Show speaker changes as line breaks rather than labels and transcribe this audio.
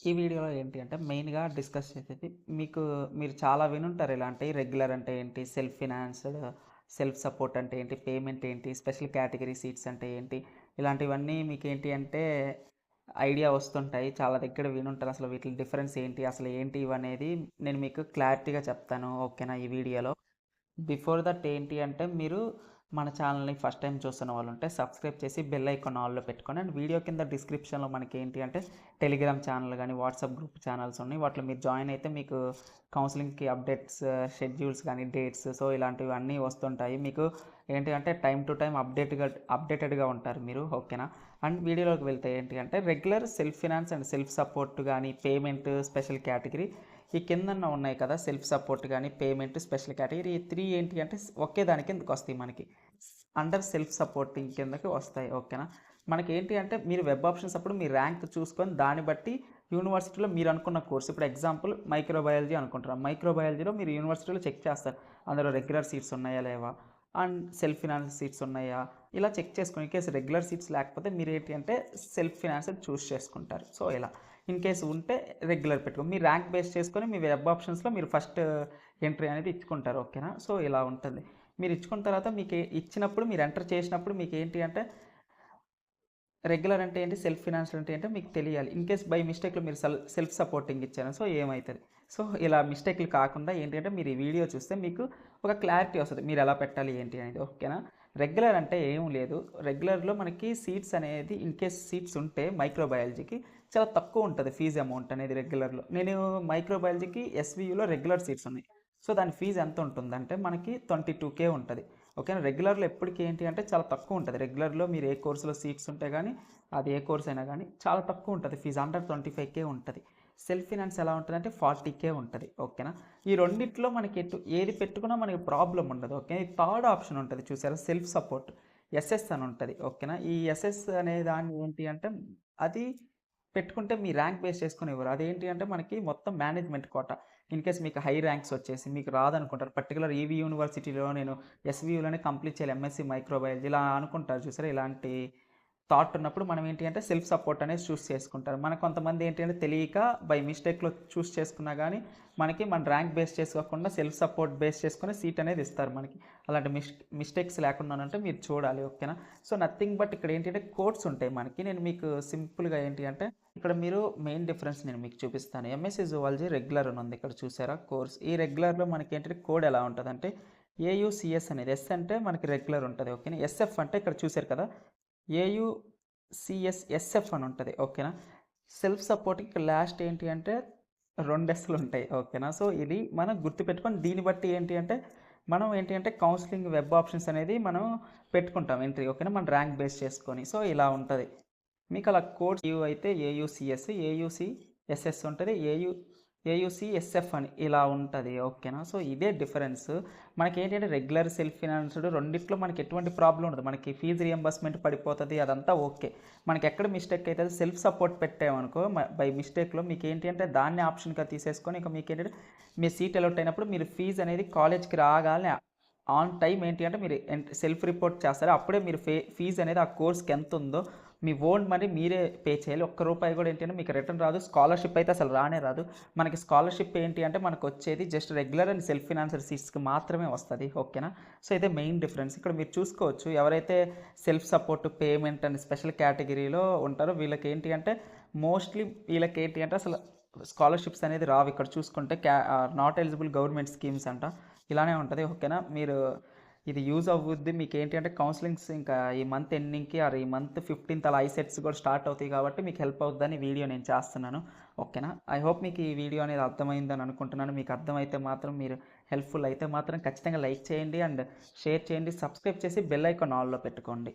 ఈ వీడియోలో ఏంటి అంటే మెయిన్‌గా డిస్కస్ చేసేది మీరు చాలా వినుంటారు ఇలాంటియి. రెగ్యులర్ అంటే ఏంటి? సెల్ఫ్ ఫినాన్స్‌డ్, సెల్ఫ్ సపోర్ట్ అంటే ఏంటి? పేమెంట్ ఏంటి? స్పెషల్ కేటగిరీ సీట్స్ అంటే ఏంటి? ఇలాంటివన్నీ మీకేంటి అంటే ఐడియా వస్తుంటాయి. చాలా దగ్గర వినుంటారు. అసలు వీటిలి డిఫరెన్స్ ఏంటి? అసలు ఏంటి ఇవనేది నేను మీకు క్లారిటీగా చెప్తాను. ఓకేనా? ఈ వీడియోలో. బిఫోర్ దట్ ఏంటి అంటే మీరు మన ఛానల్‌ని ఫస్ట్ టైం చూస్తున్న వాళ్ళుంటే సబ్స్క్రైబ్ చేసి బెల్ ఐకాన్ ఆల్‌లో పెట్టుకోండి. అండ్ వీడియో కింద డిస్క్రిప్షన్‌లో మనకేంటి అంటే టెలిగ్రామ్ ఛానల్ గానీ, వాట్సాప్ గ్రూప్ ఛానల్స్ ఉన్నాయి. వాటిలో మీరు జాయిన్ అయితే మీకు కౌన్సెలింగ్‌కి అప్డేట్స్, షెడ్యూల్స్ గానీ, డేట్స్ ఇలాంటివన్నీ వస్తుంటాయి. మీకు ఏంటి అంటే టైమ్ టు టైమ్ అప్డేటెడ్‌గా ఉంటారు మీరు. ఓకేనా? అండ్ వీడియోలోకి వెళ్తే ఏంటి అంటే regular, self finance and self support గానీ, పేమెంట్, స్పెషల్ కేటగిరీ ఈ కిందన ఉన్నాయి కదా! సెల్ఫ్ సపోర్ట్ గానీ, పేమెంట్, స్పెషల్ కేటగిరీ ఈ 3 ఏంటి అంటే ఒకే దాని కిందకొస్తాయి మనకి. అండర్ సెల్ఫ్ సపోర్టింగ్ కిందకి వస్తాయి. ఓకేనా? మనకేంటి అంటే మీరు వెబ్ ఆప్షన్స్ అప్పుడు మీ ర్యాంక్ చూసుకొని దాన్ని బట్టి యూనివర్సిటీలో మీరు అనుకున్న కోర్స్ ఇప్పుడు ఎగ్జాంపుల్ మైక్రోబయాలజీ అనుకుంటున్నారు. మైక్రోబయాలజీలో మీరు యూనివర్సిటీలో చెక్ చేస్తారు. అందులో రెగ్యులర్ సీట్స్ ఉన్నాయా? లేవా? అండ్ సెల్ఫ్ ఫినాన్స్ సీట్స్ ఉన్నాయా? ఇలా చెక్ చేసుకొని ఇన్‌కేస్ రెగ్యులర్ సీట్స్ లేకపోతే మీరేంటి అంటే సెల్ఫ్ ఫినాన్స్‌ని చూజ్ చేసుకుంటారు. సో, ఇలా. ఇన్‌కేస్ ఉంటే రెగ్యులర్ పెట్టుకో. మీ ర్యాంక్ బేస్ చేసుకొని మీ వెబ్ ఆప్షన్స్‌లో మీరు ఫస్ట్ ఎంట్రీ అనేది ఇచ్చుకుంటారు. ఓకేనా? సో, ఇలా ఉంటుంది. మీరు ఇచ్చుకున్న తర్వాత ఇచ్చినప్పుడు మీరు ఎంటర్ చేసినప్పుడు మీకేంటి అంటే రెగ్యులర్ అంటే ఏంటి? సెల్ఫ్ ఫినాన్షియల్ అంటే ఏంటో మీకు తెలియాలి. ఇన్‌కేస్ బై మిస్టేక్‌లో మీరు సెల్ఫ్ సపోర్టింగ్ ఇచ్చారు. సో, ఏమైతది? సో, ఇలా మిస్టేక్‌లు కాకుండా ఏంటి అంటే మీరు ఈ వీడియో చూస్తే మీకు ఒక క్లారిటీ వస్తది. మీరెలా పెట్టాలి ఏంటి అనేది. ఓకేనా? రెగ్యులర్ అంటే ఏం లేదు. రెగ్యులర్‌లో మనకి సీట్స్ అనేది ఇన్‌కేస్ సీట్స్ ఉంటే మైక్రోబయాలజీకి చాలా తక్కువ ఉంటది ఫీజ్ అమౌంట్ అనేది రెగ్యులర్‌లో. నేను మైక్రోబయాలజీకి ఎస్‌వియూలో రెగ్యులర్ సీట్స్ ఉన్నాయి. సో, దాని ఫీజ్ ఎంత ఉంటుందంటే మనకి 22,000 ఉంటది. ఓకేనా? రెగ్యులర్‌లో ఎప్పటికి ఏంటి అంటే చాలా తక్కువ ఉంటది. రెగ్యులర్‌లో మీరు ఏ కోర్స్‌లో సీట్స్ ఉంటే గానీ అది ఏ కోర్స్ అయినా గానీ చాలా తక్కువ ఉంటది ఫీజ్. అండర్ 25,000 ఉంటది. సెల్ఫ్ ఫినాన్స్ ఎలా ఉంటదంటే 40,000 ఉంటది. ఓకేనా? ఈ రెండిట్లో మనకి ఏది పెట్టుకున్నా మనకి ప్రాబ్లమ్ ఉండదు. ఓకే. ఈ థర్డ్ ఆప్షన్ ఉంటది చూసారా? Self support. ఎస్ఎస్ అని ఉంటది. ఓకేనా? ఈ ఎస్ఎస్ అనే దాన్ని ఏంటి అంటే అది పెట్టుకుంటే మీ ర్యాంక్ బేస్ చేసుకొని ఇవ్వరు. అదేంటి అంటే మనకి మొత్తం మేనేజ్మెంట్ కోటా. ఇన్‌కేస్ మీకు హై ర్యాంక్స్ వచ్చేసి మీకు రాదనుకుంటారు. పర్టిక్యులర్ ఈవీ యూనివర్సిటీలో నేను ఎస్‌వియూలోనే కంప్లీట్ చేయాలి ఎంఎస్సీ మైక్రోబయాలజీ ఇలా అనుకుంటారు చూసారా? ఇలాంటి థాట్ ఉన్నప్పుడు మనం ఏంటి అంటే సెల్ఫ్ సపోర్ట్ అనేది చూస్ చేసుకుంటారు. మనకు కొంతమంది ఏంటి అంటే తెలియక బై మిస్టేక్‌లో చూస్ చేసుకున్నా గానీ మనకి మన ర్యాంక్ బేస్ చేసుకోకుండా సెల్ఫ్ సపోర్ట్ బేస్ చేసుకొని సీట్ అనేది ఇస్తారు మనకి. అలాంటి మిస్టేక్స్ లేకుండానంటే మీరు చూడాలి. ఓకేనా? సో, నథింగ్ బట్ ఇక్కడ ఏంటంటే కోడ్స్ ఉంటాయి మనకి. నేను మీకు సింపుల్‌గా ఏంటి అంటే ఇక్కడ మీరు మెయిన్ డిఫరెన్స్ నేను మీకు చూపిస్తాను. ఎంఎస్సీ జువాలజీ రెగ్యులర్ అని ఉంది ఇక్కడ చూసారా కోర్స్. ఈ రెగ్యులర్‌లో మనకేంటంటే కోడ్ ఎలా ఉంటదంటే ఏయూసీఎస్ అనేది. ఎస్ అంటే మనకి రెగ్యులర్ ఉంటది. ఓకేనా? ఎస్ఎఫ్ అంటే ఇక్కడ చూసారు కదా! ఏయూసీఎస్ఎస్ఎఫ్ అని ఉంటది. ఓకేనా? సెల్ఫ్ సపోర్ట్‌కి ఇక్కడ లాస్ట్ ఏంటి అంటే 2 ఎస్‌లు ఉంటాయి. ఓకేనా? సో, ఇది మనం గుర్తుపెట్టుకొని దీన్ని బట్టి ఏంటి అంటే మనం ఏంటి అంటే కౌన్సెలింగ్ వెబ్ ఆప్షన్స్ అనేది మనం పెట్టుకుంటాం ఎంట్రీ. ఓకేనా? మన ర్యాంక్ బేస్ చేసుకొని. సో, ఇలా ఉంటది. మీకు అలా కోడ్స్ అయితే ఏయూసీఎస్, ఏయూసీఎస్ఎస్ ఉంటది. ఏయూసీఎస్ఎఫ్ అని ఇలా ఉంటది. ఓకేనా? సో, ఇదే డిఫరెన్స్. మనకేంటంటే రెగ్యులర్ సెల్ఫ్ ఫినాన్స్‌డ్ రెండిట్లో మనకి ఎటువంటి ప్రాబ్లమ్ ఉండదు. మనకి ఫీజ్ రియంబర్స్‌మెంట్ పడిపోతది. అదంతా ఓకే. మనకెక్కడ మిస్టేక్ అయితది సెల్ఫ్ సపోర్ట్ పెట్టామనుకో బై మిస్టేక్‌లో మీకేంటి అంటే దాన్ని ఆప్షన్‌గా తీసేసుకొని ఇక మీకేంటంటే మీ సీట్ అలాట్ అయినప్పుడు మీరు ఫీజ్ అనేది కాలేజ్‌కి రాగానే ఆన్ టైమ్ ఏంటి అంటే మీరు సెల్ఫ్ రిపోర్ట్ చేస్తారు. అప్పుడే మీరు ఫీజ్ అనేది ఆ కోర్స్‌కి ఎంతుందో మీ ఓన్ మనీ మీరే పే చేయాలి. ఒక్క రూపాయి కూడా ఏంటి అంటే మీకు రిటర్న్ రాదు. స్కాలర్‌షిప్ అయితే అసలు రానే రాదు. మనకి స్కాలర్‌షిప్ ఏంటి అంటే మనకొచ్చేది just regular and self financed సీట్స్‌కి మాత్రమే వస్తది. ఓకేనా? సో, ఇదే మెయిన్ డిఫరెన్స్. ఇక్కడ మీరు చూసుకోవచ్చు ఎవరైతే self support, payment and special కేటగిరీలో ఉంటారో వీళ్ళకేంటి అంటే మోస్ట్‌లీ వీళ్ళకేంటి అంటే అసలు స్కాలర్‌షిప్స్ అనేది రావు. ఇక్కడ చూసుకుంటే నాట్ ఎలిజిబుల్ గవర్నమెంట్ స్కీమ్స్ అంట. ఇలానే ఉంటది. ఓకేనా? మీరు ఇది యూజ్ అవ్వుద్ది. మీకేంటి అంటే కౌన్సెలింగ్స్ ఇంకా ఈ మంత్ ఎండింగ్‌కి ఆర్ ఈ మంత్ 15థ్ అలా ఐసెట్స్ కూడా స్టార్ట్ అవుతాయి కాబట్టి మీకు హెల్ప్ అవుద్దని వీడియో నేను చేస్తున్నాను. ఓకేనా? ఐ హోప్ మీకు ఈ వీడియో అనేది అర్థమైందని అనుకుంటున్నాను. మీకు అర్థమైతే మాత్రం మీరు హెల్ప్‌ఫుల్ అయితే మాత్రం ఖచ్చితంగా లైక్ చేయండి అండ్ షేర్ చేయండి. సబ్స్క్రైబ్ చేసి బెల్ ఐకాన్ ఆల్‌లో పెట్టుకోండి.